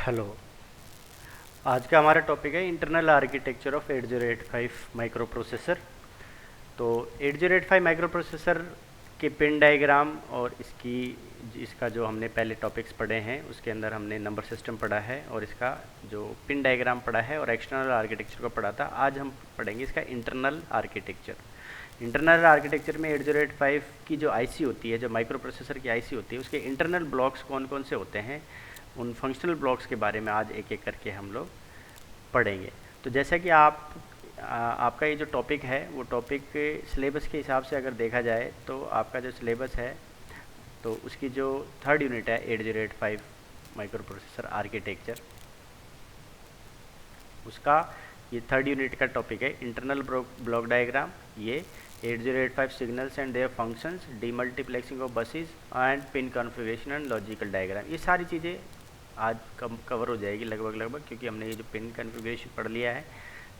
Hello. आज का हमारा टॉपिक है internal architecture of 8085 micro processor. तो 8085 माइक्रो प्रोसेसर के पिन डायग्राम और इसका जो हमने पहले टॉपिक्स पढ़े हैं उसके अंदर हमने नंबर सिस्टम पढ़ा है और इसका जो पिन डायग्राम पढ़ा है और एक्सटर्नल आर्किटेक्चर को पढ़ा था। आज हम पढ़ेंगे इसका इंटरनल आर्किटेक्चर। इंटरनल आर्किटेक्चर में 8085 की जो आईसी होती है, जो माइक्रो प्रोसेसर की आईसी होती है, उसके इंटरनल ब्लॉक्स कौन कौन से होते हैं, उन फंक्शनल ब्लॉक्स के बारे में आज एक एक करके हम लोग पढ़ेंगे। तो जैसा कि आपका ये जो टॉपिक है वो टॉपिक सिलेबस के हिसाब से अगर देखा जाए तो आपका जो सिलेबस है तो उसकी जो थर्ड यूनिट है 8085 माइक्रो प्रोसेसर आर्किटेक्चर, उसका ये थर्ड यूनिट का टॉपिक है इंटरनल ब्लॉक डायग्राम। ये 8085 signals and their functions, demultiplexing of buses and pin configuration and logical diagram, ये सारी चीज़ें आज कवर हो जाएगी लगभग, क्योंकि हमने ये जो पिन कॉन्फ़िगरेशन पढ़ लिया है,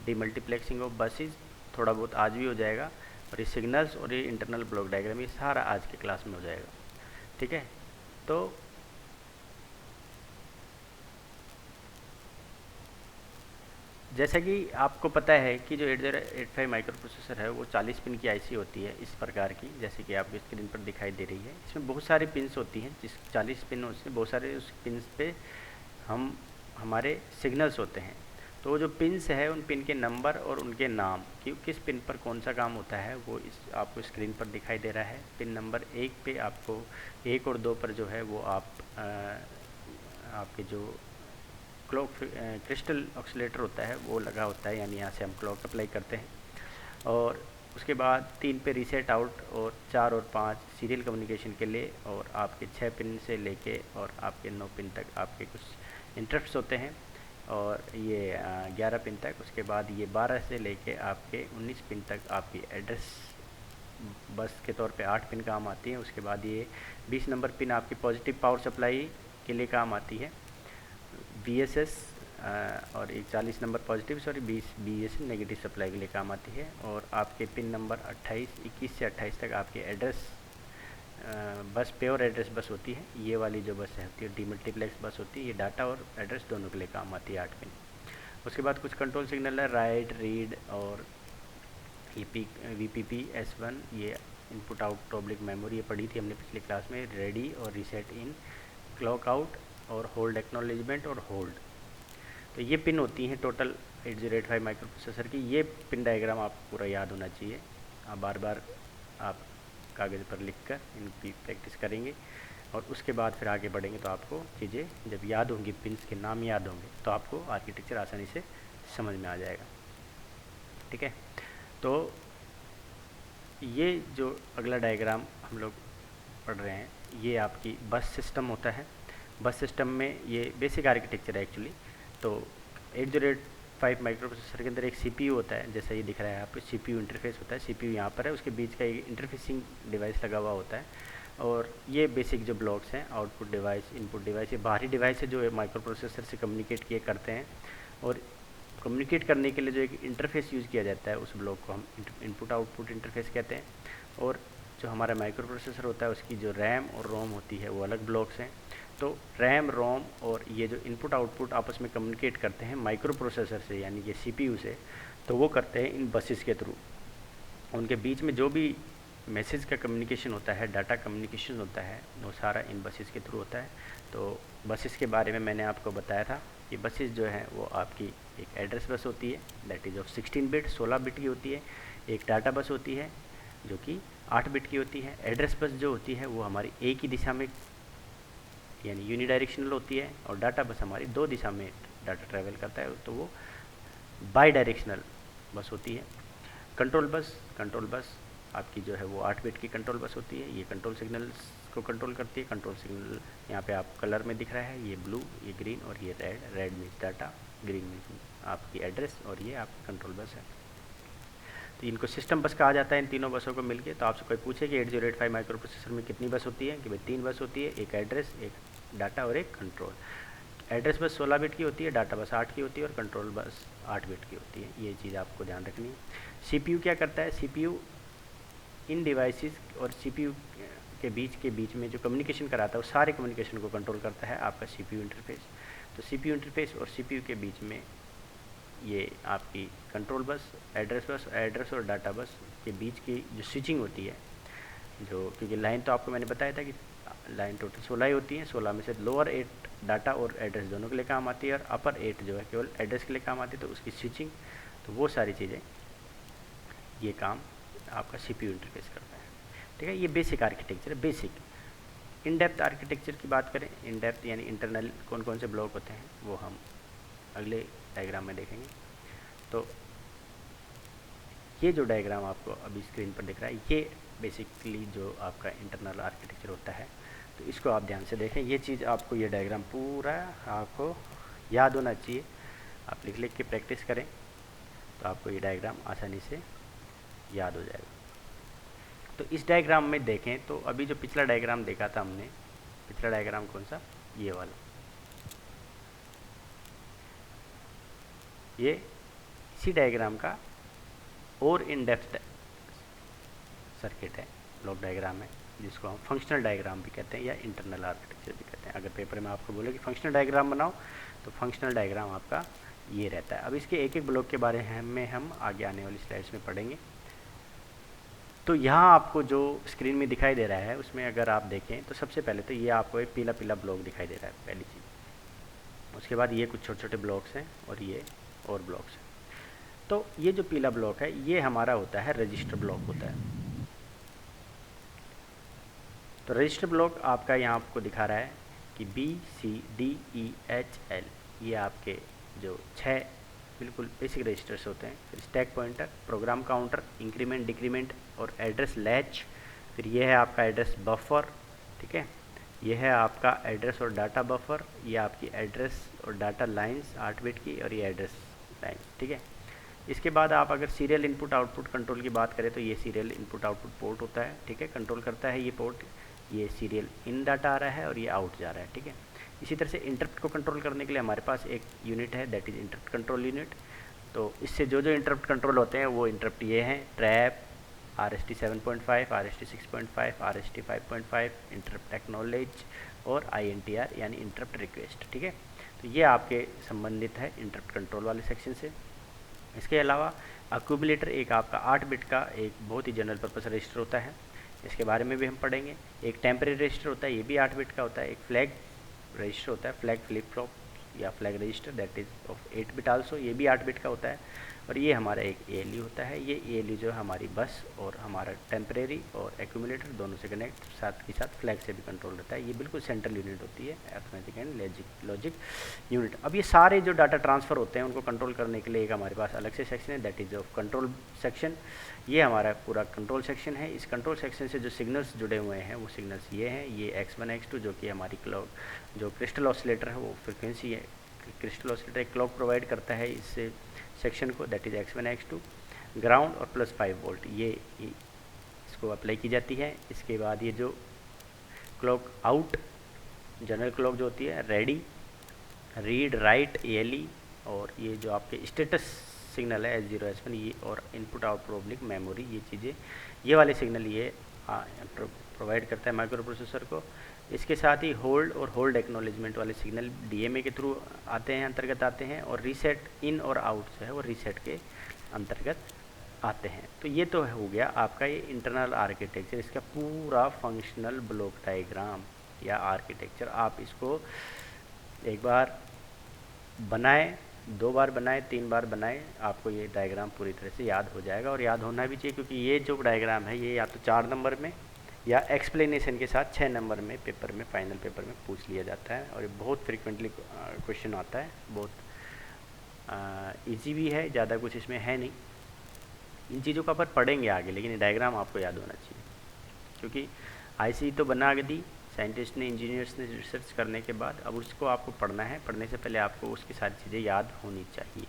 डीमल्टीप्लेक्सिंग ऑफ बसेस थोड़ा बहुत आज भी हो जाएगा, और ये सिग्नल्स और ये इंटरनल ब्लॉक डायग्राम ये सारा आज के क्लास में हो जाएगा। ठीक है। तो जैसा कि आपको पता है कि जो 8085 माइक्रो प्रोसेसर है वो 40 पिन की आईसी होती है इस प्रकार की, जैसे कि आपकी स्क्रीन पर दिखाई दे रही है। इसमें बहुत सारे पिन्स होती हैं, जिस 40 पिन उसमें बहुत सारे उस पिन्स पे हमारे सिग्नल्स होते हैं। तो वो जो पिन्स है उन पिन के नंबर और उनके नाम कि किस पिन पर कौन सा काम होता है वो आपको स्क्रीन पर दिखाई दे रहा है। पिन नंबर 1 पे आपको 1 और 2 पर जो है वो आपके जो क्लॉक क्रिस्टल ऑक्सीलेटर होता है वो लगा होता है, यानी यहाँ से हम क्लॉक अप्लाई करते हैं। और उसके बाद 3 पे रीसेट आउट, और 4 और 5 सीरियल कम्युनिकेशन के लिए, और आपके 6 पिन से लेके और आपके 9 पिन तक आपके कुछ इंटरप्ट्स होते हैं, और ये 11 पिन तक। उसके बाद ये 12 से लेके आपके 19 पिन तक आपकी एड्रेस बस के तौर पे 8 पिन काम आती है। उसके बाद ये 20 नंबर पिन आपकी पॉजिटिव पावर सप्लाई के लिए काम आती है, VSS, और एक 40 number positive, sorry 20 BSS negative supply के लिए काम आती है। और आपके पिन नंबर 21 से 28 तक आपके address bus pure address bus होती है। ये वाली जो बस होती है डीमल्टीप्लेक्स बस होती है, ये डाटा और एड्रेस दोनों के लिए काम आती है 8 पिन। उसके बाद कुछ कंट्रोल सिग्नल है, राइट, रीड और VPP S1, ये इनपुट आउट पब्लिक मेमोरी, ये पढ़ी थी हमने पिछली क्लास में। रेडी और रीसेट इन, क्लॉक आउट और होल्ड एक्नॉलेजमेंट और होल्ड। तो ये पिन होती हैं टोटल 8085 माइक्रो प्रोसेसर की। ये पिन डायग्राम आपको पूरा याद होना चाहिए। आप बार बार आप कागज़ पर लिख कर इनकी प्रैक्टिस करेंगे और उसके बाद फिर आगे बढ़ेंगे तो आपको चीज़ें जब याद होंगी, पिन्स के नाम याद होंगे, तो आपको आर्किटेक्चर आसानी से समझ में आ जाएगा। ठीक है। तो ये जो अगला डायग्राम हम लोग पढ़ रहे हैं ये आपकी बस सिस्टम होता है। बस सिस्टम में ये बेसिक आर्किटेक्चर है एक्चुअली। तो 8085 माइक्रो प्रोसेसर के अंदर एक CPU होता है, जैसा ये दिख रहा है आपको, CPU इंटरफेस होता है। CPU यहाँ पर है, उसके बीच का एक इंटरफेसिंग डिवाइस लगा हुआ होता है। और ये बेसिक जो ब्लॉक्स हैं, आउटपुट डिवाइस, इनपुट डिवाइस, ये बाहरी डिवाइस है जो माइक्रो प्रोसेसर से कम्युनिकेट किए करते हैं। और कम्युनिकेट करने के लिए जो एक इंटरफेस यूज़ किया जाता है उस ब्लॉक को हम इनपुट आउटपुट इंटरफेस कहते हैं। और जो हमारा माइक्रो प्रोसेसर होता है उसकी जो रैम और रोम होती है वो अलग ब्लॉक्स हैं। तो रैम, रोम और ये जो इनपुट आउटपुट आपस में कम्युनिकेट करते हैं माइक्रो प्रोसेसर से, यानी कि CPU से, तो वो करते हैं इन बसेस के थ्रू। उनके बीच में जो भी मैसेज का कम्युनिकेशन होता है, डाटा कम्युनिकेशन होता है, वो सारा इन बसेस के थ्रू होता है। तो बसेस के बारे में मैंने आपको बताया था कि बसेस जो हैं वो आपकी एक एड्रेस बस होती है, that is of 16 bit, 16 bit की होती है। एक डाटा बस होती है जो कि 8 बिट की होती है। एड्रेस बस जो होती है वो हमारी एक ही दिशा में यानी यूनिडायरेक्शनल होती है, और डाटा बस हमारी 2 दिशा में डाटा ट्रैवल करता है, तो वो बाई डायरेक्शनल बस होती है। कंट्रोल बस आपकी जो है वो 8 बिट की कंट्रोल बस होती है। ये कंट्रोल सिग्नल्स को कंट्रोल करती है। कंट्रोल सिग्नल यहाँ पे आप कलर में दिख रहा है, ये ब्लू, ये ग्रीन और ये red. Red means data, green means आपकी एड्रेस, और ये आपकी कंट्रोल बस है। तो इनको सिस्टम बस कहा जाता है इन तीनों बसों को मिलके। तो आपसे कोई पूछे कि 8085 माइक्रो प्रोसेसर में कितनी बस होती है, कि भाई 3 बस होती है, एक एड्रेस, एक डाटा और एक कंट्रोल। एड्रेस बस 16 बिट की होती है, डाटा बस 8 की होती है और कंट्रोल बस 8 बिट की होती है। ये चीज़ आपको ध्यान रखनी है। CPU क्या करता है, CPU इन डिवाइसेस और CPU के बीच में जो कम्युनिकेशन कराता है वो सारे कम्युनिकेशन को कंट्रोल करता है आपका CPU इंटरफेस। तो CPU इंटरफेस और CPU के बीच में ये आपकी कंट्रोल बस, एड्रेस और डाटा बस के बीच की जो स्विचिंग होती है, जो क्योंकि लाइन तो आपको मैंने बताया था कि लाइन टोटल 16 ही होती है, 16 में से लोअर 8 डाटा और एड्रेस दोनों के लिए काम आती है और अपर 8 जो है केवल एड्रेस के लिए काम आती है, तो उसकी स्विचिंग, तो वो सारी चीज़ें ये काम आपका CPU इंटरफेस करता है। ठीक है, ये बेसिक आर्किटेक्चर है। बेसिक इन डेप्थ आर्किटेक्चर की बात करें, इन डेप्थ यानी इंटरनल कौन कौन से ब्लॉक होते हैं वो हम अगले डायग्राम में देखेंगे। तो ये जो डायग्राम आपको अभी स्क्रीन पर दिख रहा है, ये बेसिकली जो आपका इंटरनल आर्किटेक्चर होता है, तो इसको आप ध्यान से देखें। ये चीज़ आपको, ये डायग्राम पूरा आपको याद होना चाहिए। आप लिख लिख के प्रैक्टिस करें तो आपको ये डायग्राम आसानी से याद हो जाएगा। तो इस डायग्राम में देखें तो अभी जो पिछला डायग्राम देखा था हमने, पिछला डायग्राम कौन सा, ये वाला, ये इसी डायग्राम का और इन डेप्थ सर्किट है, ब्लॉक डायग्राम है, जिसको हम फंक्शनल डायग्राम भी कहते हैं या इंटरनल आर्किटेक्चर भी कहते हैं। अगर पेपर में आपको बोले कि फंक्शनल डायग्राम बनाओ तो फंक्शनल डायग्राम आपका ये रहता है। अब इसके एक एक ब्लॉक के बारे में हम आगे आने वाली स्लाइड्स में पढ़ेंगे। तो यहाँ आपको जो स्क्रीन में दिखाई दे रहा है उसमें अगर आप देखें तो सबसे पहले तो ये आपको एक पीला पीला ब्लॉक दिखाई दे रहा है, पहली चीज़। उसके बाद ये कुछ छोटे छोटे ब्लॉक्स हैं और ये और ब्लॉक्स हैं। तो ये जो पीला ब्लॉक है ये हमारा होता है रजिस्टर ब्लॉक होता है। तो रजिस्टर ब्लॉक आपका यहाँ आपको दिखा रहा है कि BCDEHL, ये आपके जो 6 बिल्कुल बेसिक रजिस्टर्स होते हैं। फिर stack pointer, program counter, increment decrement और एड्रेस लैच। फिर ये है आपका एड्रेस बफर, ठीक है, ये है आपका एड्रेस और डाटा बफर, ये आपकी एड्रेस और डाटा लाइंस 8 बिट की, और ये एड्रेस लाइन, ठीक है। इसके बाद आप अगर सीरियल इनपुट आउटपुट कंट्रोल की बात करें तो ये सीरियल इनपुट आउटपुट पोर्ट होता है, ठीक है, कंट्रोल करता है ये पोर्ट। ये सीरियल इन डाटा आ रहा है और ये आउट जा रहा है, ठीक है। इसी तरह से इंटरप्ट को कंट्रोल करने के लिए हमारे पास एक यूनिट है, that is interrupt control unit. तो इससे जो जो इंटरप्ट कंट्रोल होते हैं वो इंटरप्ट ये हैं, trap, RST 7.5, RST 6.5, RST 5.5, interrupt acknowledge और INTR यानी इंटरप्ट रिक्वेस्ट, ठीक है। तो ये आपके संबंधित है इंटरप्ट कंट्रोल वाले सेक्शन से। इसके अलावा अक्यूमुलेटर एक आपका 8 बिट का एक बहुत ही जनरल पर्पस रजिस्टर होता है, इसके बारे में भी हम पढ़ेंगे। एक टेम्परेरी रजिस्टर होता है, ये भी 8 बिट का होता है। एक फ्लैग रजिस्टर होता है, फ्लैग फ्लिप फ्लॉप या flag register, that is of 8 bit also, ये भी 8 बिट का होता है। और ये हमारा एक ALU होता है। ये ALU जो है हमारी बस और हमारा टेम्परेरी और एक्यूमुलेटर दोनों से कनेक्ट, साथ के साथ फ्लैग से भी कंट्रोल रहता है। ये बिल्कुल सेंट्रल यूनिट होती है, अरिथमेटिक एंड लॉजिक यूनिट। अब ये सारे जो डाटा ट्रांसफ़र होते हैं उनको कंट्रोल करने के लिए एक हमारे पास अलग से सेक्शन है, that is of control section. ये हमारा पूरा कंट्रोल सेक्शन है। इस कंट्रोल सेक्शन से जो सिग्नल्स जुड़े हुए हैं वो सिग्नल्स ये हैं, ये X1 X2 जो कि हमारी क्लॉक, जो क्रिस्टल ऑसिलेटर है वो फ्रिक्वेंसी है, क्रिस्टल ऑसिलेटर एक क्लॉक प्रोवाइड करता है इस सेक्शन को, that is X1 X2। Ground और +5 वोल्ट ये इसको अप्लाई की जाती है। इसके बाद ये जो क्लॉक आउट जनरल क्लॉक जो होती है, रेडी, रीड, राइट, ALE, और ये जो आपके स्टेटस सिग्नल है S0 S1, ये और इनपुट आउटपुट ऑब्लिक मेमोरी, ये चीज़ें, ये वाले सिग्नल ये प्रोवाइड करता है माइक्रो प्रोसेसर को। इसके साथ ही होल्ड और होल्ड एक्नॉलेजमेंट वाले सिग्नल DMA के थ्रू आते हैं, अंतर्गत आते हैं। और रीसेट इन और आउट जो है वो रीसेट के अंतर्गत आते हैं। तो ये तो हो गया आपका ये इंटरनल आर्किटेक्चर, इसका पूरा फंक्शनल ब्लॉक डायग्राम या आर्किटेक्चर। आप इसको एक बार बनाएं, 2 बार बनाएं, 3 बार बनाएं, आपको ये डायग्राम पूरी तरह से याद हो जाएगा। और याद होना भी चाहिए क्योंकि ये जो डायग्राम है ये या तो 4 नंबर में या एक्सप्लेनेशन के साथ 6 नंबर में पेपर में, फाइनल पेपर में पूछ लिया जाता है। और ये बहुत फ्रिक्वेंटली क्वेश्चन आता है, बहुत इजी भी है, ज़्यादा कुछ इसमें है नहीं। इन चीज़ों का अपन पढ़ेंगे आगे, लेकिन ये डायग्राम आपको याद होना चाहिए क्योंकि IC तो बना दी साइंटिस्ट ने, इंजीनियर्स ने रिसर्च करने के बाद, अब उसको आपको पढ़ना है। पढ़ने से पहले आपको उसकी सारी चीज़ें याद होनी चाहिए।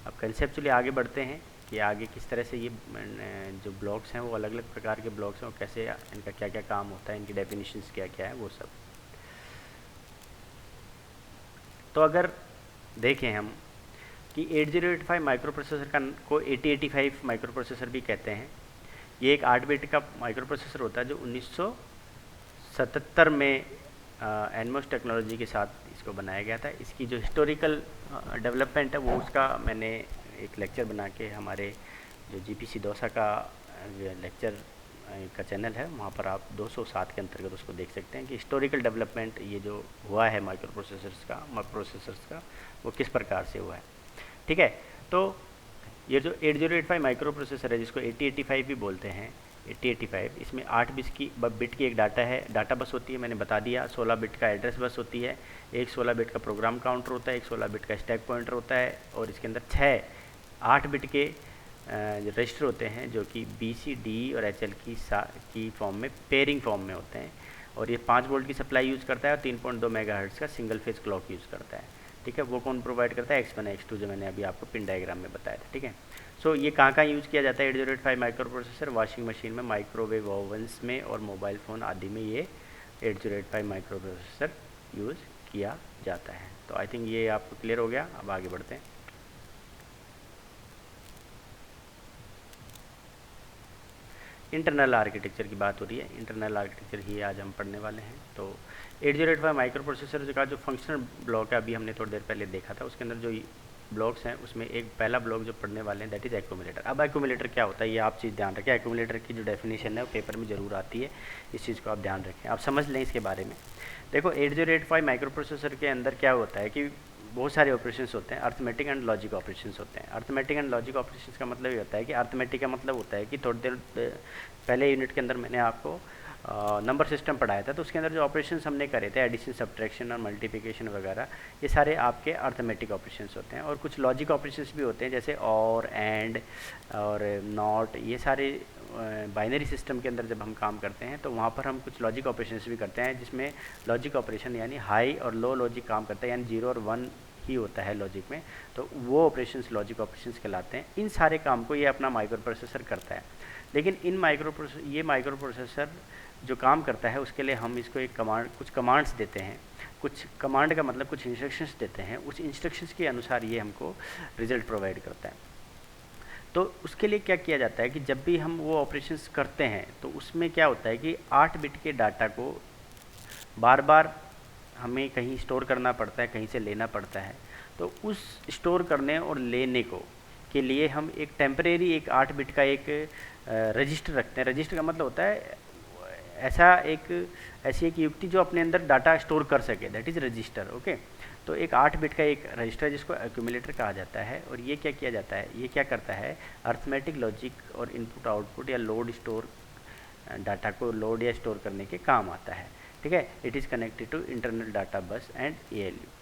अब कंसेप्चुअली आगे बढ़ते हैं कि आगे किस तरह से ये जो ब्लॉक्स हैं वो अलग अलग प्रकार के ब्लॉक्स हैं और कैसे इनका क्या क्या काम होता है, इनकी डेफिनेशंस क्या क्या है वो सब। तो अगर देखें हम कि 8085 माइक्रो प्रोसेसर को 8085 माइक्रो प्रोसेसर भी कहते हैं। ये एक 8 बिट का माइक्रो प्रोसेसर होता है जो 1977 में एनमोस टेक्नोलॉजी के साथ इसको बनाया गया था। इसकी जो हिस्टोरिकल डेवलपमेंट है वो उसका मैंने एक लेक्चर बना के हमारे जो GPC दौसा का लेक्चर का चैनल है वहाँ पर आप 207 के अंतर्गत उसको देख सकते हैं कि हिस्टोरिकल डेवलपमेंट ये जो हुआ है माइक्रो प्रोसेसर्स का वो किस प्रकार से हुआ है। ठीक है, तो ये जो 8085 माइक्रो प्रोसेसर है जिसको 8085 भी बोलते हैं, 8085, इसमें 8 बिट की एक डाटा बस होती है, मैंने बता दिया। 16 बिट का एड्रेस बस होती है, एक 16 बिट का प्रोग्राम काउंटर होता है, एक 16 बिट का स्टैक पॉइंटर होता है, और इसके अंदर 8 बिट के रजिस्टर होते हैं जो कि BC, D और HL की फॉर्म में, पेयरिंग फॉर्म में होते हैं, और ये 5 वोल्ट की सप्लाई यूज़ करता है और 3.2 मेगाहर्ट्ज़ का सिंगल फेज क्लॉक यूज़ करता है। ठीक है, वो कौन प्रोवाइड करता है? X1 X2, जो मैंने अभी आपको पिन डायग्राम में बताया था। ठीक है, सो ये कहाँ यूज़ किया जाता है 8085 माइक्रो प्रोसेसर? वॉशिंग मशीन में, माइक्रोवेव ओवंस में और मोबाइल फ़ोन आदि में ये 8085 माइक्रो प्रोसेसर यूज़ किया जाता है। तो आई थिंक ये आपको क्लियर हो गया। अब आगे बढ़ते हैं। इंटरनल आर्किटेक्चर की बात हो रही है, इंटरनल आर्किटेक्चर ही आज हम पढ़ने वाले हैं। तो 8085 माइक्रो प्रोसेसर का जो फंक्शनल ब्लॉक है, अभी हमने थोड़ी देर पहले देखा था, उसके अंदर जो ब्लॉक्स हैं उसमें एक पहला ब्लॉक जो पढ़ने वाले हैं दैट इज़ एक्यूमुलेटर। अब एक्यूमुलेटर क्या होता है ये आप चीज़ ध्यान रखें। एक्यूमुलेटर की जो डेफिनेशन है वो पेपर में ज़रूर आती है, इस चीज़ को आप ध्यान रखें, आप समझ लें इसके बारे में। देखो 8085 माइक्रो प्रोसेसर के अंदर क्या होता है कि बहुत सारे ऑपरेशंस होते हैं, अर्थमेटिक एंड लॉजिक ऑपरेशंस होते हैं। अर्थमेटिक एंड लॉजिक ऑपरेशंस का मतलब ये होता है कि अर्थमेटिक का मतलब होता है कि थोड़ी देर पहले यूनिट के अंदर मैंने आपको नंबर सिस्टम पढ़ाया था, तो उसके अंदर जो ऑपरेशंस हमने करे थे, एडिशन, सब्ट्रैक्शन और मल्टीप्लिकेशन वगैरह, ये सारे आपके अर्थमेटिक ऑपरेशंस होते हैं। और कुछ लॉजिक ऑपरेशंस भी होते हैं जैसे और, एंड और नॉट, ये सारे बाइनरी सिस्टम के अंदर जब हम काम करते हैं तो वहाँ पर हम कुछ लॉजिक ऑपरेशंस भी करते हैं, जिसमें लॉजिक ऑपरेशन यानी हाई और लो लॉजिक काम करता है, यानी 0 और 1 ही होता है लॉजिक में, तो वो ऑपरेशंस लॉजिक ऑपरेशंस कहलाते हैं। इन सारे काम को ये अपना माइक्रो प्रोसेसर करता है। लेकिन ये माइक्रो प्रोसेसर जो काम करता है उसके लिए हम इसको कुछ कमांड्स देते हैं। कुछ कमांड का मतलब कुछ इंस्ट्रक्शंस देते हैं, उस इंस्ट्रक्शंस के अनुसार ये हमको रिजल्ट प्रोवाइड करता है। तो उसके लिए क्या किया जाता है कि जब भी हम वो ऑपरेशंस करते हैं तो उसमें क्या होता है कि 8 बिट के डाटा को बार बार हमें कहीं स्टोर करना पड़ता है, कहीं से लेना पड़ता है। तो उस स्टोर करने और लेने को के लिए हम एक टेम्परेरी एक 8 बिट का एक रजिस्टर रखते हैं। रजिस्टर का मतलब होता है ऐसी एक युक्ति जो अपने अंदर डाटा स्टोर कर सके, दैट इज़ रजिस्टर। ओके, तो एक 8 बिट का एक रजिस्टर जिसको एक्यूमुलेटर कहा जाता है। और ये क्या किया जाता है, ये क्या करता है, अर्थमेटिक लॉजिक और इनपुट आउटपुट या लोड स्टोर, डाटा को लोड या स्टोर करने के काम आता है। ठीक है, it is connected to internal data bus and ALU।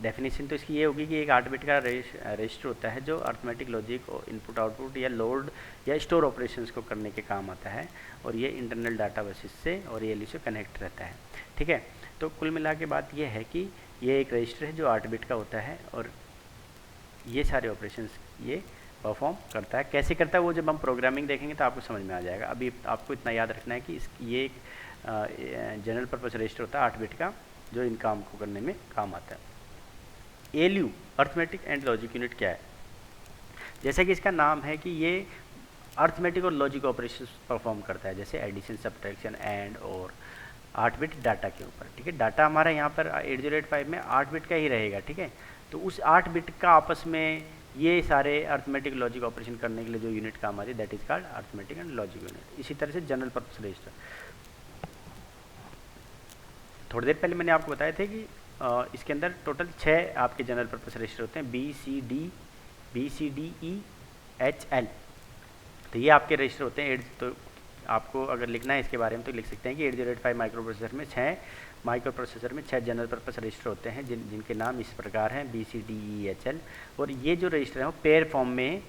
Definition तो इसकी ये होगी कि एक 8 बिट का रजिस्टर होता है जो अर्थमेटिक लॉजिक और इनपुट आउटपुट या लोड या स्टोर ऑपरेशंस को करने के काम आता है, और ये इंटरनल डाटा बसेस से और ALU से कनेक्ट रहता है। ठीक है, तो कुल मिला के बात ये है कि ये एक रजिस्टर है जो 8 बिट का होता है और ये सारे ऑपरेशंस ये परफॉर्म करता है। कैसे करता है वो जब हम प्रोग्रामिंग देखेंगे तो आपको समझ में आ जाएगा। अभी आपको इतना याद रखना है कि ये एक जनरल पर्पस रजिस्टर होता है 8 बिट का जो इन काम को करने में काम आता है। ALU arithmetic and logic unit क्या है? जैसे कि इसका नाम है कि ये अर्थमेटिक और लॉजिक ऑपरेशंस परफॉर्म करता है, जैसे एडिशन, सब्ट्रैक्शन, एंड और 8 बिट डाटा के ऊपर। ठीक है, डाटा हमारा यहाँ पर 8085 में 8 बिट का ही रहेगा। ठीक है, तो उस 8 बिट का आपस में ये सारे अर्थमेटिक लॉजिक ऑपरेशन करने के लिए जो यूनिट काम आती है that is called arithmetic and logic unit. इसी तरह से जनरल पर्पस रजिस्टर, थोड़ी देर पहले मैंने आपको बताया थे कि इसके अंदर टोटल 6 आपके जनरल पर्पस रजिस्टर होते हैं, BCD, EHL। तो ये आपके रजिस्टर होते हैं। तो आपको अगर लिखना है इसके बारे में तो लिख सकते हैं कि 8085 माइक्रो प्रोसेसर में 6 जनरल पर्पस रजिस्टर होते हैं जिनके नाम इस प्रकार हैं, BCD, EHL। और ये जो रजिस्टर हैं वो पेयर फॉर्म में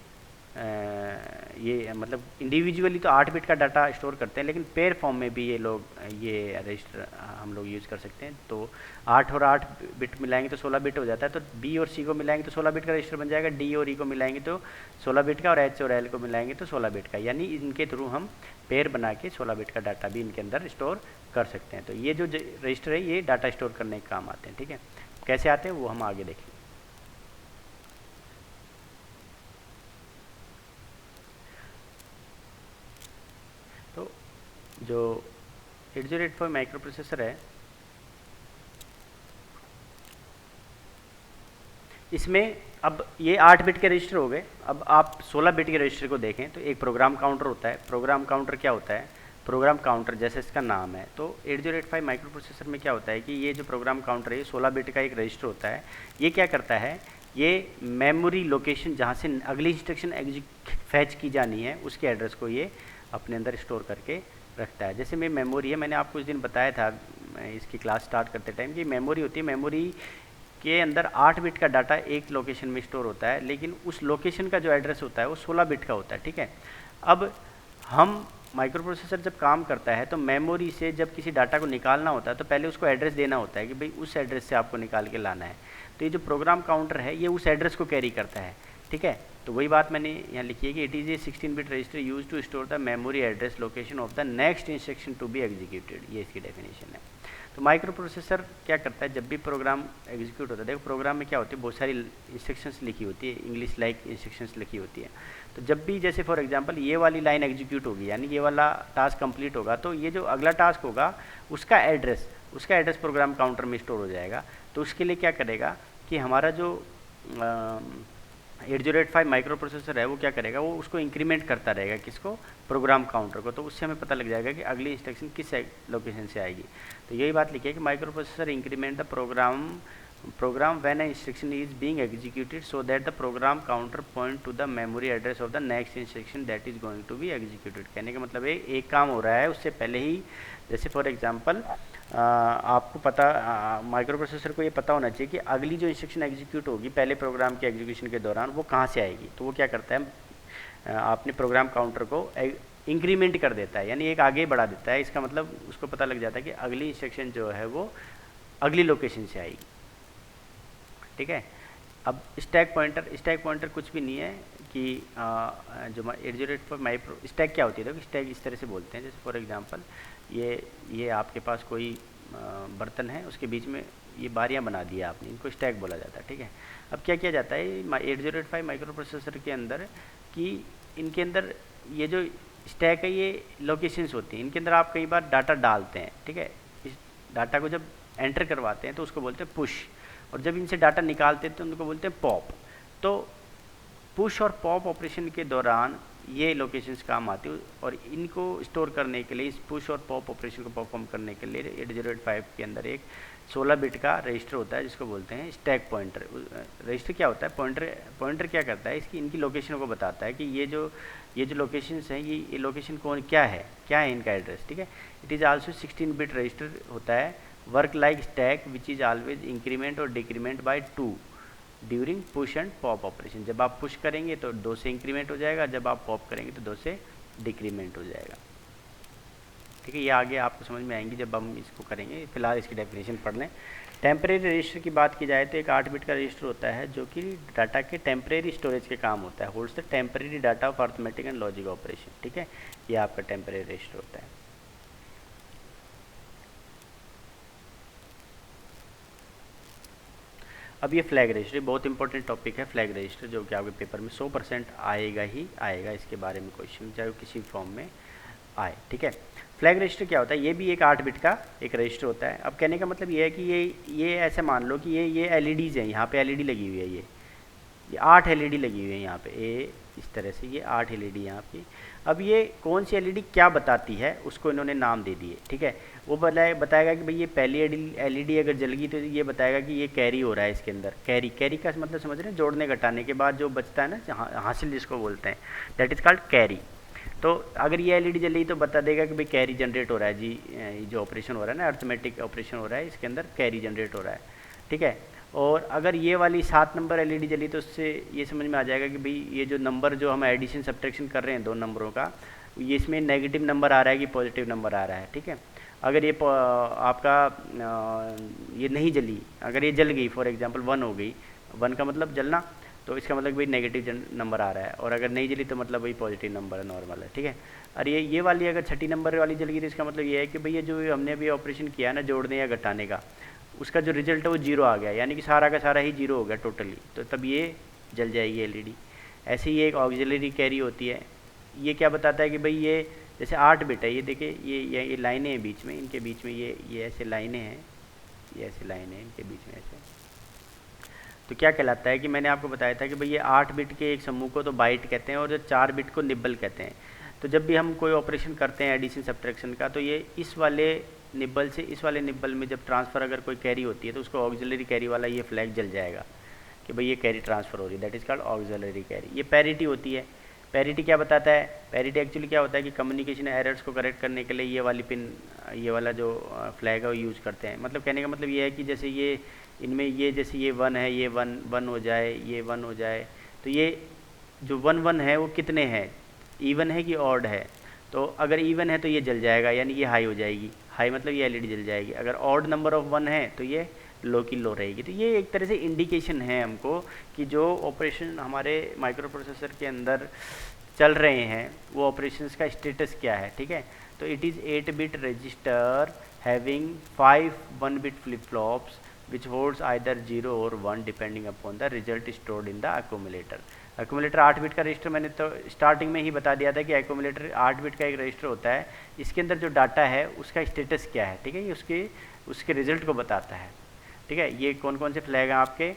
ये मतलब इंडिविजुअली तो 8 बिट का डाटा स्टोर करते हैं, लेकिन पेयर फॉर्म में भी ये रजिस्टर हम लोग यूज़ कर सकते हैं। तो 8 और 8 बिट मिलाएंगे तो 16 बिट हो जाता है, तो B और C को मिलाएंगे तो 16 बिट का रजिस्टर बन जाएगा, D और E को मिलाएंगे तो 16 बिट का, और H और L को मिलाएंगे तो 16 बिट का। यानी इनके थ्रू हम पेयर बना के 16 बिट का डाटा भी इनके अंदर स्टोर कर सकते हैं। तो ये जो रजिस्टर है ये डाटा स्टोर करने के काम आते हैं। ठीक है, कैसे आते हैं वो हम आगे देखेंगे। तो जो 8085 माइक्रो प्रोसेसर है इसमें अब ये 8 बिट के रजिस्टर हो गए। अब आप 16 बिट के रजिस्टर को देखें तो एक प्रोग्राम काउंटर होता है। प्रोग्राम काउंटर क्या होता है? प्रोग्राम काउंटर जैसे इसका नाम है, तो 8085 माइक्रो प्रोसेसर में क्या होता है कि ये जो प्रोग्राम काउंटर है ये 16 बिट का एक रजिस्टर होता है। ये क्या करता है, ये मेमोरी लोकेशन जहाँ से अगली इंस्ट्रक्शन फैच की जानी है उसके एड्रेस को ये अपने अंदर स्टोर करके रखता है। जैसे मेमोरी है, मैंने आपको उस दिन बताया था इसकी क्लास स्टार्ट करते टाइम कि मेमोरी होती है। मेमोरी के अंदर 8 बिट का डाटा एक लोकेशन में स्टोर होता है, लेकिन उस लोकेशन का जो एड्रेस होता है वो 16 बिट का होता है। ठीक है, अब हम माइक्रो प्रोसेसर जब काम करता है तो मेमोरी से जब किसी डाटा को निकालना होता है तो पहले उसको एड्रेस देना होता है कि भाई उस एड्रेस से आपको निकाल के लाना है। तो ये जो प्रोग्राम काउंटर है ये उस एड्रेस को कैरी करता है। ठीक है, तो वही बात मैंने यहाँ लिखी है कि it is a 16 bit register use to store the memory address location of the next instruction to be executed, ये इसकी डेफिनेशन है। तो माइक्रो प्रोसेसर क्या करता है, जब भी प्रोग्राम एग्जीक्यूट होता है, देखो प्रोग्राम में क्या होती है, बहुत सारी इंस्ट्रक्शंस लिखी होती है, इंग्लिश लाइक इंस्ट्रक्शंस लिखी होती है। तो जब भी जैसे फॉर एग्जांपल ये वाली लाइन एग्जीक्यूट होगी, यानी ये वाला टास्क कंप्लीट होगा, तो ये जो अगला टास्क होगा उसका एड्रेस प्रोग्राम काउंटर में स्टोर हो जाएगा। तो उसके लिए क्या करेगा कि हमारा जो 8085 माइक्रो प्रोसेसर है वो क्या करेगा, वो उसको इंक्रीमेंट करता रहेगा, किसको, प्रोग्राम काउंटर को। तो उससे हमें पता लग जाएगा कि अगली इंस्ट्रक्शन किस लोकेशन से आएगी। तो यही बात लिखी है कि micro processor increment the program when an instruction is being executed so that the program counter point to the memory address of the next instruction that is going to be executed। कहने का मतलब है एक काम हो रहा है उससे पहले ही, जैसे फॉर एग्जांपल आपको पता माइक्रो प्रोसेसर को ये पता होना चाहिए कि अगली जो इंस्ट्रक्शन एग्जीक्यूट होगी पहले प्रोग्राम के एग्जीक्यूशन के दौरान वो कहाँ से आएगी। तो वो क्या करता है, अपने प्रोग्राम काउंटर को इंक्रीमेंट कर देता है, यानी एक आगे बढ़ा देता है। इसका मतलब उसको पता लग जाता है कि अगली इंस्ट्रक्शन जो है वो अगली लोकेशन से आएगी। ठीक है, अब स्टैक पॉइंटर कुछ भी नहीं है कि जो 8085 माइक्रो स्टैक क्या होती है, देखो स्टैक इस तरह से बोलते हैं। जैसे फॉर एग्जांपल ये आपके पास कोई बर्तन है, उसके बीच में ये बारियां बना दी आपने, इनको स्टैक बोला जाता है। ठीक है, अब क्या किया जाता है 8085 माइक्रो प्रोसेसर के अंदर कि इनके अंदर ये जो स्टैक है ये लोकेशंस होती हैं, इनके अंदर आप कई बार डाटा डालते हैं। ठीक है, इस डाटा को जब एंटर करवाते हैं तो उसको बोलते हैं पुश, और जब इनसे डाटा निकालते हैं तो उनको बोलते हैं पॉप। तो पुश और पॉप ऑपरेशन के दौरान ये लोकेशंस काम आती है, और इनको स्टोर करने के लिए, इस पुश और पॉप ऑपरेशन को परफॉर्म करने के लिए 8085 के अंदर एक 16 बिट का रजिस्टर होता है जिसको बोलते हैं स्टैक पॉइंटर। रजिस्टर क्या होता है, पॉइंटर क्या करता है, इनकी लोकेशन को बताता है कि ये जो लोकेशंस हैं ये लोकेशन क्या है इनका एड्रेस। ठीक है, it is also 16 bit register होता है, work like stack which is always increment और decrement by 2 during push and pop operation. जब आप पुश करेंगे तो 2 से इंक्रीमेंट हो जाएगा, जब आप पॉप करेंगे तो 2 से डिक्रीमेंट हो जाएगा। ठीक है, ये आगे आपको समझ में आएंगी जब हम इसको करेंगे। फिलहाल इसकी डेफिनेशन पढ़ लें। टेम्परेरी रजिस्टर की बात की जाए तो एक 8 बिट का रजिस्टर होता है जो कि डाटा के टेम्परेरी स्टोरेज के काम होता है, holds the temporary data of arithmetic and logic operation. ठीक है, ये आपका टेम्परेरी रजिस्टर होता है। अब ये फ्लैग रजिस्टर बहुत इंपॉर्टेंट टॉपिक है, फ्लैग रजिस्टर, जो कि आपके पेपर में 100% आएगा ही आएगा, इसके बारे में क्वेश्चन चाहे वो किसी फॉर्म में आए। ठीक है, फ्लैग रजिस्टर क्या होता है, ये भी एक 8 बिट का एक रजिस्टर होता है। अब कहने का मतलब ये है कि ये ऐसे मान लो कि ये एलईडीज़ हैं, यहाँ पे एलईडी लगी हुई है, ये 8 एलईडी लगी हुई है यहाँ पे, इस तरह से ये 8 एलईडी यहाँ पे। अब ये कौन सी एलईडी क्या बताती है उसको इन्होंने नाम दे दिए। ठीक है, वो बताएगा कि भाई ये पहली एलईडी अगर जल गई तो ये बताएगा कि ये कैरी हो रहा है इसके अंदर। कैरी का मतलब समझ रहे हैं, जोड़ने घटाने के बाद जो बचता है ना, हासिल जिसको बोलते हैं, दैट इज़ कॉल्ड कैरी। तो अगर ये एलईडी जल रही तो बता देगा कि भाई कैरी जनरेट हो रहा है जी, ये जो ऑपरेशन हो रहा है ना, अर्थमेटिक ऑपरेशन हो रहा है, इसके अंदर कैरी जनरेट हो रहा है। ठीक है, और अगर ये वाली 7 नंबर एलईडी जली तो उससे ये समझ में आ जाएगा कि भाई ये जो नंबर जो हम एडिशन सब्ट्रैक्शन कर रहे हैं 2 नंबरों का, ये इसमें नेगेटिव नंबर आ रहा है कि पॉजिटिव नंबर आ रहा है। ठीक है, अगर ये आपका ये नहीं जली, अगर ये जल गई फॉर एग्जांपल 1 हो गई, 1 का मतलब जलना, तो इसका मतलब भाई नेगेटिव नंबर आ रहा है, और अगर नहीं जली तो मतलब भाई पॉजिटिव नंबर है, नॉर्मल है। ठीक है, और ये वाली अगर 6 नंबर वाली जल गई तो इसका मतलब ये है कि भैया जो हमने अभी ऑपरेशन किया है ना जोड़ने या घटाने का, उसका जो रिजल्ट है वो 0 आ गया, यानी कि सारा का सारा ही 0 हो गया टोटली, तो तब ये जल जाएगी एलईडी। ऐसे ही एक ऑक्सिलरी कैरी होती है, ये क्या बताता है कि भाई ये जैसे 8 बिट है, ये देखिए ये लाइनें हैं बीच में, इनके बीच में ये ऐसे लाइनें हैं, ये ऐसे लाइनें हैं इनके बीच में ऐसे, तो क्या कहलाता है कि मैंने आपको बताया था कि भाई ये 8 बिट के एक समूह को तो बाइट कहते हैं और जो 4 बिट को निब्बल कहते हैं। तो जब भी हम कोई ऑपरेशन करते हैं एडिशन सब्ट्रैक्शन का, तो ये इस वाले निब्बल से इस वाले निब्बल में जब ट्रांसफ़र अगर कोई कैरी होती है तो उसको ऑक्सिलरी कैरी वाला ये फ्लैग जल जाएगा कि भाई ये कैरी ट्रांसफ़र हो रही है, that is called auxiliary carry. ये पैरिटी होती है। पैरिटी क्या बताता है? पैरिटी एक्चुअली क्या होता है कि कम्युनिकेशन एरर्स को करेक्ट करने के लिए ये वाली पिन, ये वाला जो फ्लैग है वो यूज़ करते हैं। मतलब कहने का मतलब ये है कि जैसे ये इनमें ये जैसे ये 1 है, ये 1 हो जाए, ये 1 हो जाए, तो ये जो 1 है वो कितने हैं, इवन है कि ऑड है? तो अगर इवन है तो ये जल जाएगा, यानी ये हाई हो जाएगी। हाई मतलब ये एलईडी जल जाएगी। अगर ऑड नंबर ऑफ 1 है तो ये लो की लो रहेगी। तो ये एक तरह से इंडिकेशन है हमको कि जो ऑपरेशन हमारे माइक्रो प्रोसेसर के अंदर चल रहे हैं वो ऑपरेशंस का स्टेटस क्या है। ठीक है, तो it is 8 bit register having 5 1 bit flip flops which holds either 0 और 1 depending upon the result stored in the accumulator। accumulator 8 bit का रजिस्टर मैंने तो स्टार्टिंग में ही बता दिया था कि accumulator 8 बिट का एक रजिस्टर होता है। इसके अंदर जो डाटा है उसका स्टेटस क्या है, ठीक है, ये उसके रिजल्ट को बताता है। ठीक है, ये कौन कौन से फ्लैग हैं आपके?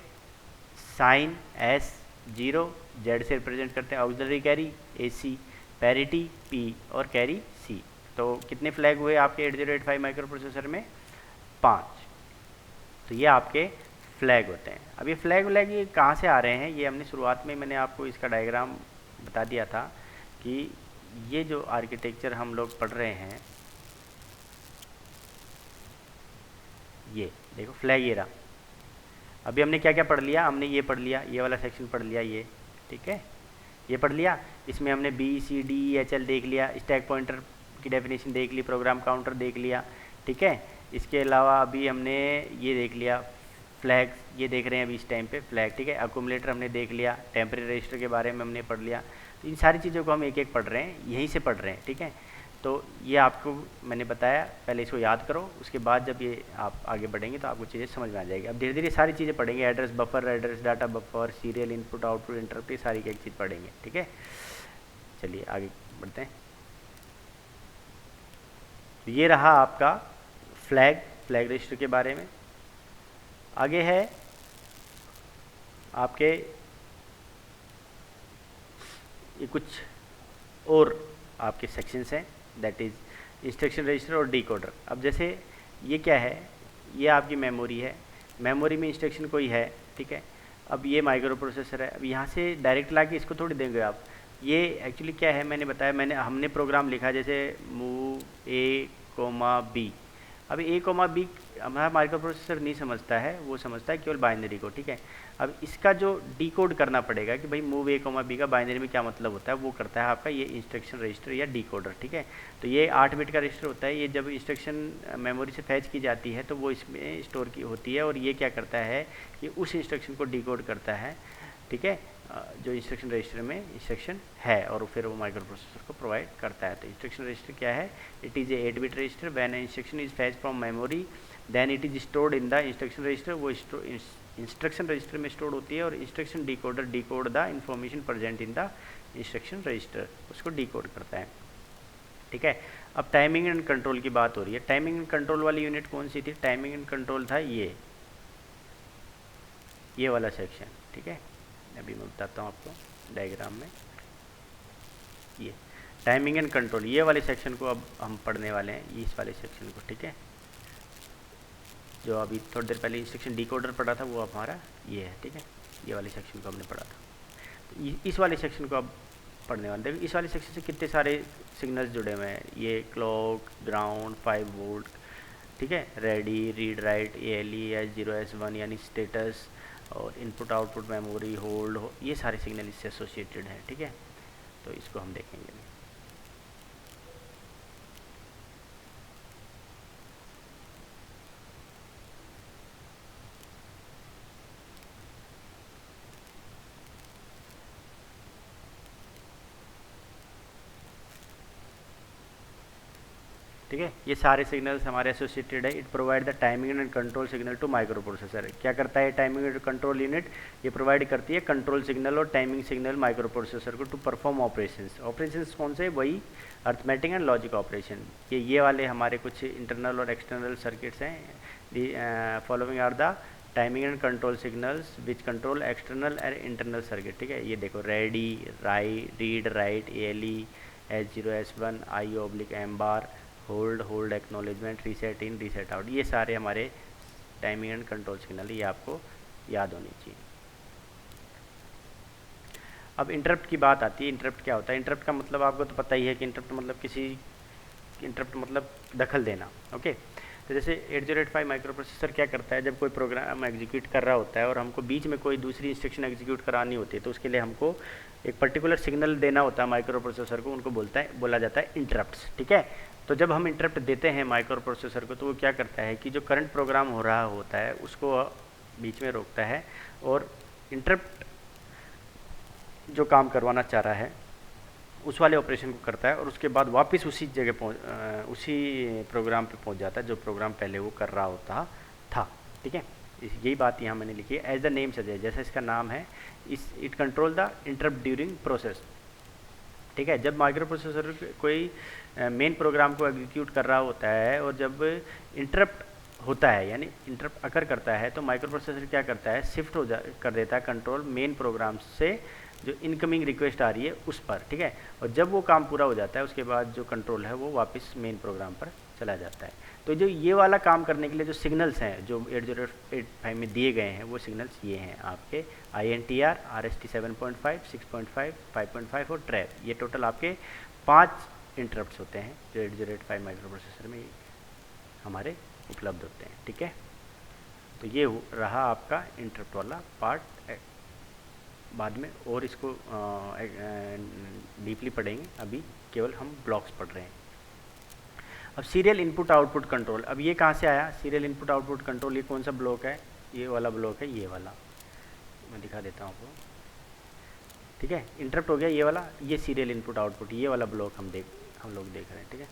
साइन S 0 Z से रिप्रेजेंट करते हैं auxiliary carry AC, parity P और कैरी C। तो कितने फ्लैग हुए आपके 8085 माइक्रो प्रोसेसर में? 5। तो ये आपके फ्लैग होते हैं। अब ये फ्लैग व्लैग ये कहाँ से आ रहे हैं? ये हमने शुरुआत में मैंने आपको इसका डायग्राम बता दिया था कि ये जो आर्किटेक्चर हम लोग पढ़ रहे हैं, ये देखो फ्लैग ये रहा। अभी हमने क्या क्या पढ़ लिया? हमने ये पढ़ लिया, ये वाला सेक्शन पढ़ लिया, ये ठीक है, ये पढ़ लिया। इसमें हमने BCDEHL देख लिया, स्टैक पॉइंटर की डेफिनेशन देख ली, प्रोग्राम काउंटर देख लिया। ठीक है, इसके अलावा अभी हमने ये देख लिया फ्लैग, ये देख रहे हैं अभी इस टाइम पे फ्लैग। ठीक है, अक्यूमुलेटर हमने देख लिया, टेम्परेरी रजिस्टर के बारे में हमने पढ़ लिया। तो इन सारी चीज़ों को हम एक एक पढ़ रहे हैं, यहीं से पढ़ रहे हैं। ठीक है, तो ये आपको मैंने बताया, पहले इसको याद करो, उसके बाद जब ये आप आगे बढ़ेंगे तो आपको चीज़ें समझ में आ जाएगी। अब धीरे धीरे सारी चीज़ें पढ़ेंगे, address buffer, address data buffer, serial input output interrupt, ये सारी एक चीज़ पढ़ेंगे। ठीक है, चलिए आगे बढ़ते हैं। ये रहा आपका फ्लैग रजिस्टर के बारे में। आगे है आपके ये कुछ और आपके सेक्शंस हैं, दैट इज़ इंस्ट्रक्शन रजिस्टर और डिकोडर। अब जैसे ये क्या है? ये आपकी मेमोरी है, मेमोरी में इंस्ट्रक्शन कोई है। ठीक है, अब ये माइक्रो प्रोसेसर है। अब यहाँ से डायरेक्ट ला के इसको थोड़ी देंगे आप। ये एक्चुअली क्या है, मैंने बताया, हमने प्रोग्राम लिखा जैसे मूव A, B। अब A, B हमारा माइक्रो प्रोसेसर नहीं समझता है, वो समझता है केवल बाइनरी को। ठीक है, अब इसका जो डिकोड करना पड़ेगा कि भाई मूव A, B का बाइनरी में क्या मतलब होता है, वो करता है आपका ये इंस्ट्रक्शन रजिस्टर या डिकोडर। ठीक है, तो ये 8 बिट का रजिस्टर होता है। ये जब इंस्ट्रक्शन मेमोरी से फैच की जाती है तो वो इसमें स्टोर की होती है, और ये क्या करता है कि उस इंस्ट्रक्शन को डिकोड करता है। ठीक है, जो इंस्ट्रक्शन रजिस्टर में इंस्ट्रक्शन है, और फिर वो माइक्रो प्रोसेसर को प्रोवाइड करता है। तो इंस्ट्रक्शन रजिस्टर क्या है? It is a 8 bit register. When instruction is fetch from memory then it is stored in the instruction register. वो इंस्ट्रक्शन रजिस्टर में स्टोर होती है, और instruction decoder decode the information present in the instruction register, उसको decode करता है। ठीक है, अब टाइमिंग एंड कंट्रोल की बात हो रही है। टाइमिंग एंड कंट्रोल वाली यूनिट कौन सी थी? टाइमिंग एंड कंट्रोल था ये वाला सेक्शन। ठीक है, अभी मैं बताता हूँ आपको डायग्राम में। ये टाइमिंग एंड कंट्रोल, ये वाले सेक्शन को अब हम पढ़ने वाले हैं, इस वाले सेक्शन को। ठीक है, जो अभी थोड़ी देर पहले इंस्ट्रक्शन डिकोडर पढ़ा था वो अब हमारा ये है। ठीक है, ये वाले सेक्शन को हमने पढ़ा था, तो इस वाले सेक्शन को अब पढ़ने वाले। देखो इस वाले सेक्शन से कितने सारे सिग्नल्स जुड़े हुए हैं। ये क्लॉक, ग्राउंड, 5 वोल्ट, ठीक है, ready, read write, ALE, S0, S1 यानी स्टेटस, और इनपुट आउटपुट मेमोरी, होल्ड, ये सारे सिग्नल इससे एसोसिएटेड हैं। ठीक है, तो इसको हम देखेंगे। ठीक है, ये सारे सिग्नल्स हमारे एसोसिएटेड है। It provide the timing and control signal to microprocessor. क्या करता है टाइमिंग एंड कंट्रोल यूनिट? ये प्रोवाइड करती है कंट्रोल सिग्नल और टाइमिंग सिग्नल माइक्रो प्रोसेसर को टू परफॉर्म ऑपरेशंस। ऑपरेशंस कौन से? वही अर्थमेटिक एंड लॉजिक ऑपरेशन। ये वाले हमारे कुछ इंटरनल और एक्सटर्नल सर्किट्स हैं। Following are the timing and control signals which control external and internal circuit. ठीक है, ये देखो ready, read, write, ALE, S0, S1, I/M bar, hold, hold acknowledgement, reset in, reset out, ये सारे हमारे timing and control signal, ये आपको याद होनी चाहिए। अब इंटरप्ट की बात आती है। इंटरप्ट क्या होता है? इंटरप्ट का मतलब आपको तो पता ही है कि इंटरप्ट मतलब इंटरप्ट मतलब दखल देना। ओके, तो जैसे 8085 माइक्रो प्रोसेसर क्या करता है, जब कोई प्रोग्राम एग्जीक्यूट कर रहा होता है और हमको बीच में कोई दूसरी इंस्ट्रक्शन एग्जीक्यूट करानी होती है, तो उसके लिए हमको एक पर्टिकुलर सिग्नल देना होता है माइक्रो प्रोसेसर को, उनको बोला जाता है इंटरप्ट्स। ठीक है, तो जब हम इंटरप्ट देते हैं माइक्रो प्रोसेसर को, तो वो क्या करता है कि जो करंट प्रोग्राम हो रहा होता है उसको बीच में रोकता है और इंटरप्ट जो काम करवाना चाह रहा है उस वाले ऑपरेशन को करता है और उसके बाद वापस उसी जगह उसी प्रोग्राम पे पहुंच जाता है जो प्रोग्राम पहले वो कर रहा होता था। ठीक है, यही बात यहाँ मैंने लिखी है। एज द नेम सजेस्ट, जैसा इसका नाम है, it control the interrupt during process. ठीक है, जब माइक्रो प्रोसेसर कोई मेन प्रोग्राम को एग्जीक्यूट कर रहा होता है और जब इंटरप्ट होता है यानी इंटरप्ट अकर करता है, तो माइक्रो प्रोसेसर क्या करता है, शिफ्ट कर देता है कंट्रोल मेन प्रोग्राम से जो इनकमिंग रिक्वेस्ट आ रही है उस पर। ठीक है, और जब वो काम पूरा हो जाता है उसके बाद जो कंट्रोल है वो वापस मेन प्रोग्राम पर चला जाता है। तो जो ये वाला काम करने के लिए जो सिग्नल्स हैं जो 8085 में दिए गए हैं, वो सिग्नल्स ये हैं आपके INTR, RST 7.5, 6.5, 5.5 और ट्रैप। ये टोटल आपके 5 इंटरप्ट्स होते हैं जो 8085 माइक्रो प्रोसेसर में हमारे उपलब्ध होते हैं। ठीक है, तो ये रहा आपका इंटरप्ट वाला पार्ट। बाद में और इसको डीपली पढ़ेंगे, अभी केवल हम ब्लॉक्स पढ़ रहे हैं। अब सीरियल इनपुट आउटपुट कंट्रोल, अब ये कहाँ से आया? सीरियल इनपुट आउटपुट कंट्रोल, ये कौन सा ब्लॉक है? ये वाला ब्लॉक है, ये वाला मैं दिखा देता हूँ आपको। ठीक है, इंटरप्ट हो गया ये वाला, ये सीरियल इनपुट आउटपुट, ये वाला ब्लॉक हम लोग देख रहे हैं। ठीक है,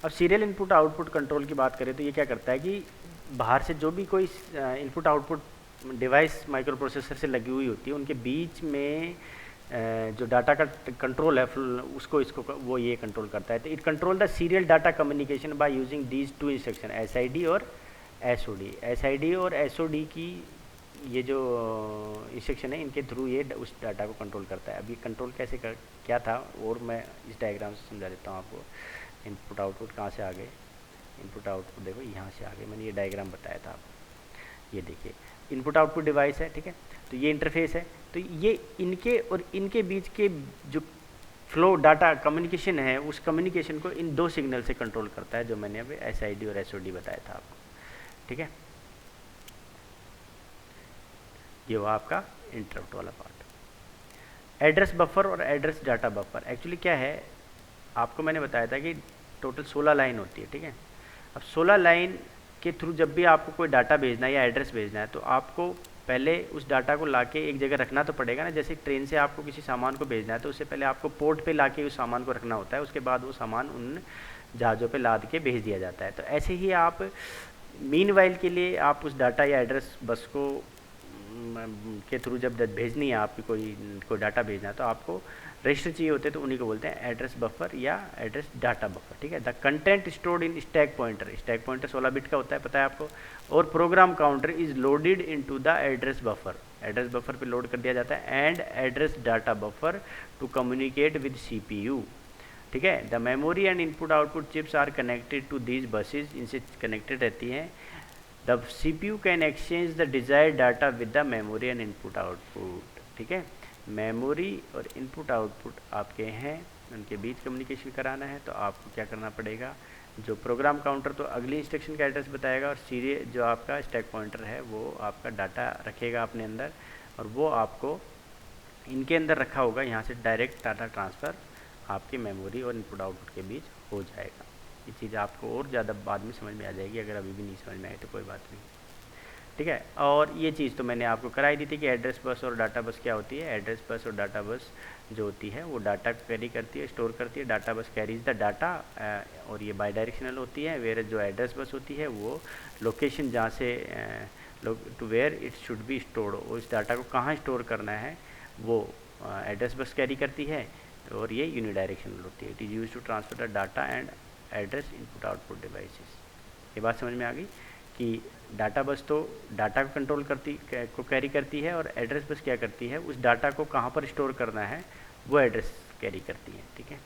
अब सीरियल इनपुट आउटपुट कंट्रोल की बात करें तो ये क्या करता है कि बाहर से जो भी कोई input output device micro processor से लगी हुई होती है, उनके बीच में जो डाटा का कंट्रोल है इसको वो ये कंट्रोल करता है। तो it control the serial data communication by using these 2 instruction, SID और SOD। SID और SOD की ये जो इंस्ट्रक्शन है, इनके थ्रू ये उस डाटा को कंट्रोल करता है। अब ये कंट्रोल क्या था और मैं इस डायग्राम से समझा देता हूँ आपको। इनपुट आउटपुट कहाँ से आ गए? इनपुट आउटपुट देखो यहाँ से आ गए, मैंने ये डायग्राम बताया था आपको। ये देखिए इनपुट आउटपुट डिवाइस है। ठीक है, तो ये इंटरफेस है, तो ये इनके और इनके बीच के जो फ्लो डाटा कम्युनिकेशन है, उस कम्युनिकेशन को इन 2 सिग्नल से कंट्रोल करता है जो मैंने अभी SID और SOD बताया था आपको। ठीक है, ये हुआ आपका इंटरप्ट वाला पार्ट। एड्रेस बफर और एड्रेस डाटा बफर एक्चुअली क्या है, आपको मैंने बताया था कि टोटल 16 लाइन होती है। ठीक है, अब 16 लाइन के थ्रू जब भी आपको कोई डाटा भेजना है या एड्रेस भेजना है, तो आपको पहले उस डाटा को लाके एक जगह रखना तो पड़ेगा ना। जैसे ट्रेन से आपको किसी सामान को भेजना है तो उससे पहले आपको पोर्ट पे लाके उस सामान को रखना होता है, उसके बाद वो सामान उन जहाज़ों पे लाद के भेज दिया जाता है। तो ऐसे ही आप मीनवाइल के लिए आप उस डाटा या एड्रेस बस को के थ्रू जब भेजनी है, आपकी कोई डाटा भेजना है, तो आपको रजिस्टर चाहिए होते हैं, तो उन्हीं को बोलते हैं एड्रेस बफर या एड्रेस डाटा बफर। ठीक है, the content stored in stack pointer, stack pointer 16 bit का होता है, पता है आपको, और program counter is loaded into the address buffer, address buffer पे लोड कर दिया जाता है, and address data buffer to communicate with CPU। ठीक है, the memory and input output chips are connected to these buses, इनसे कनेक्टेड रहती हैं। The CPU can exchange the desired data with the memory and input output. ठीक है, memory और input output आपके हैं, उनके बीच कम्युनिकेशन कराना है, तो आपको क्या करना पड़ेगा, जो प्रोग्राम काउंटर तो अगली इंस्ट्रक्शन का एड्रेस बताएगा और सीरियल जो आपका स्टैक पॉइंटर है वो आपका डाटा रखेगा अपने अंदर, और वो आपको इनके अंदर रखा होगा, यहाँ से डायरेक्ट डाटा ट्रांसफ़र आपकी मेमोरी और इनपुट आउटपुट के बीच हो जाएगा। ये चीज़ आपको और ज़्यादा बाद में समझ में आ जाएगी, अगर अभी भी नहीं समझ में आए तो कोई बात नहीं। ठीक है, और ये चीज़ तो मैंने आपको कराई दी थी कि एड्रेस बस और डाटा बस क्या होती है। एड्रेस बस और डाटा बस जो होती है वो डाटा कैरी करती है, स्टोर करती है। डाटा बस कैरीज द डाटा और ये बाई डायरेक्शनल होती है, वेयर जो एड्रेस बस होती है वो लोकेशन जहाँ से to where it should be stored, उस डाटा को कहाँ स्टोर करना है वो एड्रेस बस कैरी करती है। तो और ये यूनिडायरेक्शनल होती है। It is use to transfer the data and address input output devices. ये बात समझ में आ गई कि डाटा बस तो डाटा को कंट्रोल को कैरी करती है, और एड्रेस बस क्या करती है, उस डाटा को कहाँ पर स्टोर करना है वो एड्रेस कैरी करती है। ठीक है,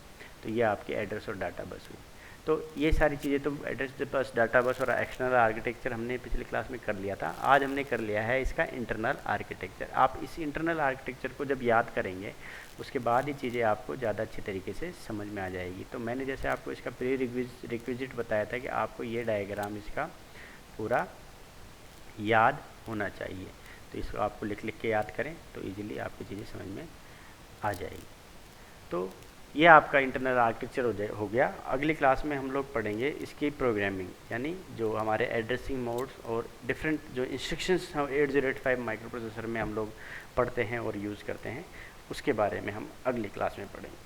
तो ये आपकी एड्रेस और डाटा बस हुई। तो ये सारी चीज़ें तो एड्रेस बस, डाटा बस और एक्सटर्नल आर्किटेक्चर हमने पिछले क्लास में कर लिया था। आज हमने कर लिया है इसका इंटरनल आर्किटेक्चर। आप इस इंटरनल आर्किटेक्चर को जब याद करेंगे उसके बाद ये चीज़ें आपको ज़्यादा अच्छे तरीके से समझ में आ जाएगी। तो मैंने जैसे आपको इसका प्री रिक्विजिट बताया था कि आपको ये डायग्राम इसका पूरा याद होना चाहिए, तो इसको आपको लिख लिख के याद करें तो ईजिली आपको चीज़ें समझ में आ जाएगी। तो ये आपका इंटरनल आर्किटेक्चर हो गया। अगली क्लास में हम लोग पढ़ेंगे इसकी प्रोग्रामिंग, यानी जो हमारे एड्रेसिंग मोड्स और डिफरेंट जो इंस्ट्रक्शंस हम 8085 माइक्रो प्रोसेसर में हम लोग पढ़ते हैं और यूज़ करते हैं, उसके बारे में हम अगली क्लास में पढ़ेंगे।